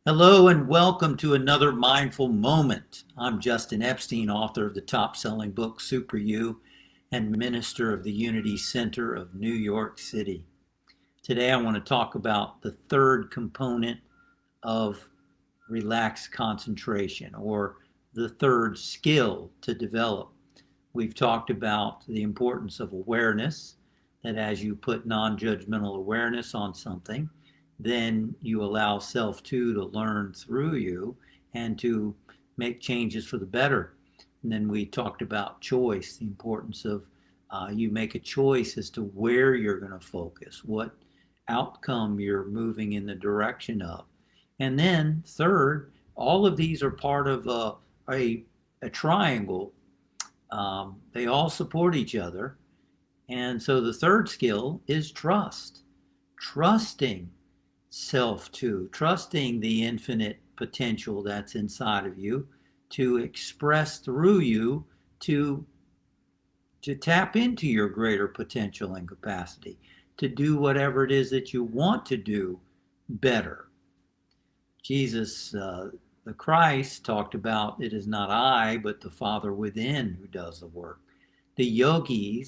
Hello and welcome to another mindful moment. I'm Justin Epstein, author of the top-selling book Super You and minister of the Unity Center of New York City. Today I want to talk about the third component of relaxed concentration, or the third skill to develop. We've talked about the importance of awareness, that as you put non-judgmental awareness on something, then you allow self to learn through you and to make changes for the better. And then we talked about choice, the importance of you make a choice as to where you're going to focus, what outcome you're moving in the direction of. And then third, all of these are part of a triangle. They all support each other. And so the third skill is trust. Trusting self to, trusting the infinite potential that's inside of you to express through you to tap into your greater potential and capacity, to do whatever it is that you want to do better. Jesus, the Christ, talked about it is not I, but the Father within who does the work. The yogi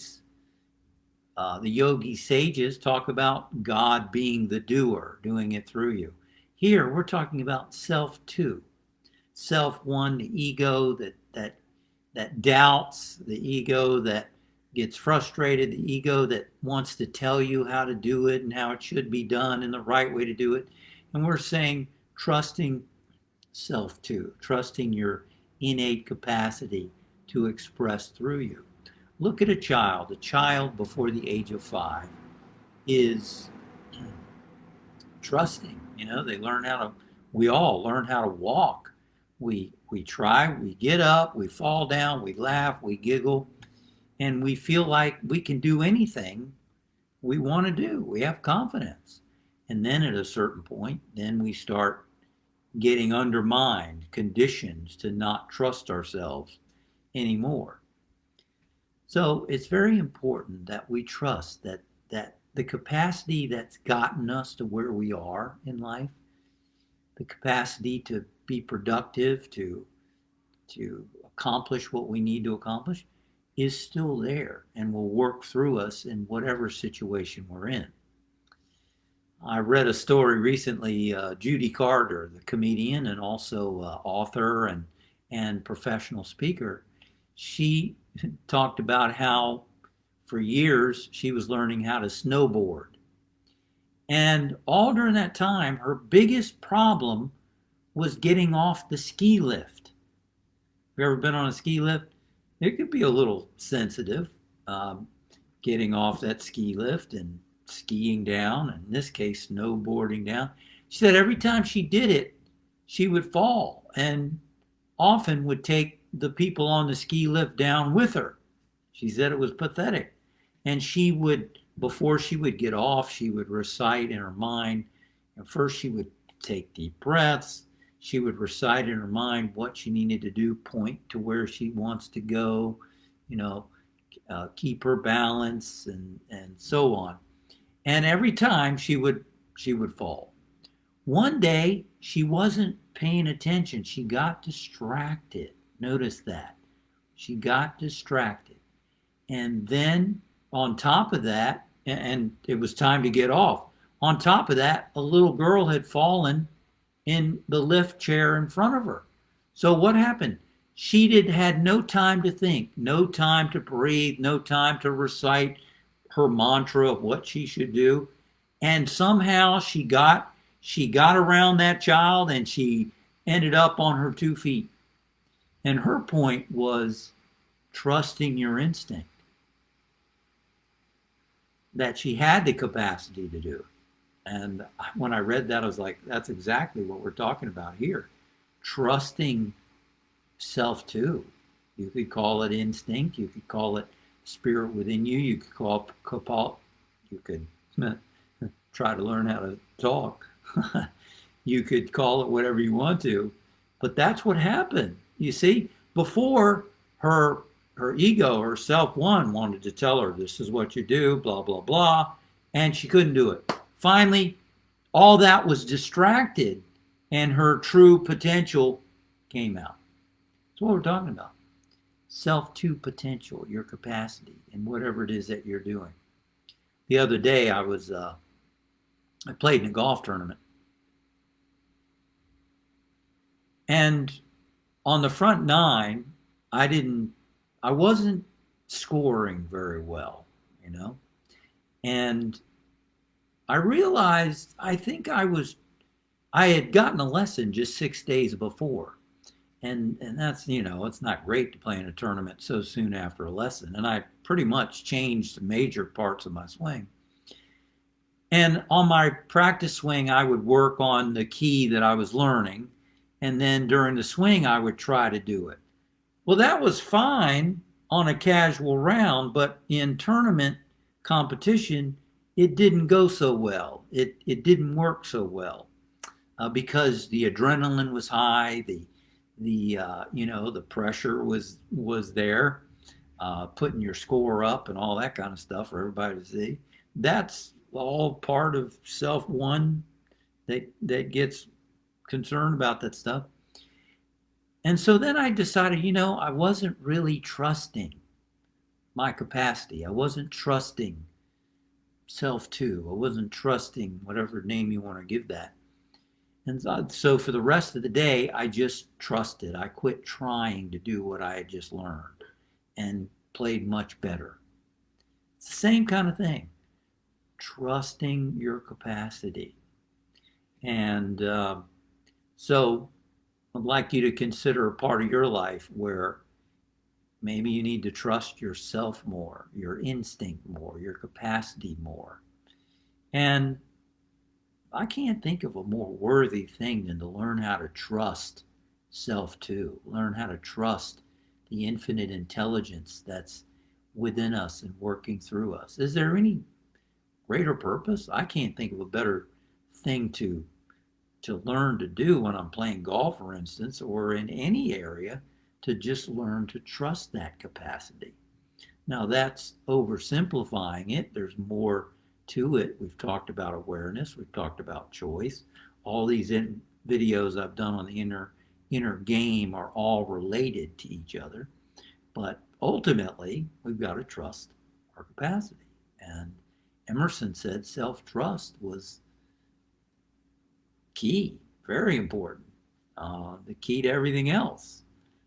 sages talk about God being the doer, doing it through you. Here we're talking about self two. Self one, the ego that doubts, the ego that gets frustrated, the ego that wants to tell you how to do it and how it should be done and the right way to do it. And we're saying trusting self two, trusting your innate capacity to express through you. Look at a child. A child before the age of 5 is trusting. They learn how to, we all learn how to walk. We try, we get up, we fall down, we laugh, we giggle, and we feel like we can do anything we want to do. We have confidence. And then at a certain point, then we start getting undermined, conditioned to not trust ourselves anymore. So it's very important that we trust that the capacity that's gotten us to where we are in life, the capacity to be productive, to accomplish what we need to accomplish, is still there and will work through us in whatever situation we're in. I read a story recently, Judy Carter, the comedian and also author and professional speaker. She talked about how for years she was learning how to snowboard. And all during that time, her biggest problem was getting off the ski lift. Have you ever been on a ski lift? It could be a little sensitive, getting off that ski lift and skiing down, in this case, snowboarding down. She said every time she did it, she would fall and often would take the people on the ski lift down with her. She said it was pathetic. And she would, before she would get off, she would recite in her mind. And first she would take deep breaths. She would recite in her mind what she needed to do, point to where she wants to go, keep her balance and so on. And every time she would fall. One day she wasn't paying attention. She got distracted. Notice that. She got distracted. And then on top of that, and it was time to get off. On top of that, a little girl had fallen in the lift chair in front of her. So what happened? She had no time to think, no time to breathe, no time to recite her mantra of what she should do. And somehow she got around that child and she ended up on her 2 feet. And her point was trusting your instinct, that she had the capacity to do. And when I read that, I was like, that's exactly what we're talking about here. Trusting self too. You could call it instinct. You could call it spirit within you. You could call it, you could try to learn how to talk. You could call it whatever you want to. But that's what happened. You see, before her ego, her self one, wanted to tell her this is what you do, blah, blah, blah, and she couldn't do it. Finally, all that was distracted and her true potential came out. That's what we're talking about. Self-to potential, your capacity in whatever it is that you're doing. The other day I played in a golf tournament, and on the front nine, I wasn't scoring very well, you know, and I realized I had gotten a lesson just 6 days before. And that's, it's not great to play in a tournament so soon after a lesson. And I pretty much changed major parts of my swing. And on my practice swing, I would work on the key that I was learning. And then during the swing, I would try to do it. Well, that was fine on a casual round, but in tournament competition, it didn't go so well. It didn't work so well because the adrenaline was high, the pressure was there, putting your score up and all that kind of stuff for everybody to see. That's all part of self one that gets concerned about that stuff. And so then I decided, I wasn't really trusting my capacity. I wasn't trusting self two. I wasn't trusting whatever name you want to give that. And so for the rest of the day, I just trusted. I quit trying to do what I had just learned and played much better. It's the same kind of thing. Trusting your capacity. And so I'd like you to consider a part of your life where maybe you need to trust yourself more, your instinct more, your capacity more. And I can't think of a more worthy thing than to learn how to trust self too, learn how to trust the infinite intelligence that's within us and working through us. Is there any greater purpose? I can't think of a better thing to learn to do when I'm playing golf, for instance, or in any area, to just learn to trust that capacity. Now that's oversimplifying it. There's more to it. We've talked about awareness. We've talked about choice. All these videos I've done on the inner game are all related to each other. But ultimately, we've got to trust our capacity. And Emerson said self-trust was key, very important, the key to everything else.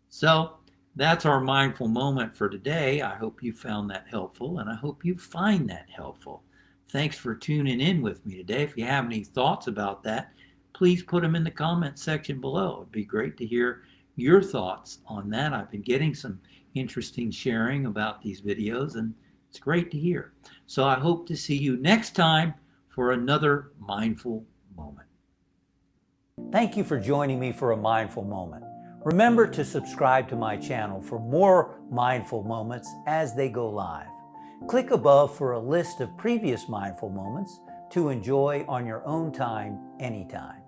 So that's our mindful moment for today. I hope you found that helpful, and I hope you find that helpful. Thanks for tuning in with me today. If you have any thoughts about that, please put them in the comment section below. It'd be great to hear your thoughts on that. I've been getting some interesting sharing about these videos, and it's great to hear. So I hope to see you next time for another mindful moment. Thank you for joining me for a mindful moment. Remember to subscribe to my channel for more mindful moments as they go live. Click above for a list of previous mindful moments to enjoy on your own time, anytime.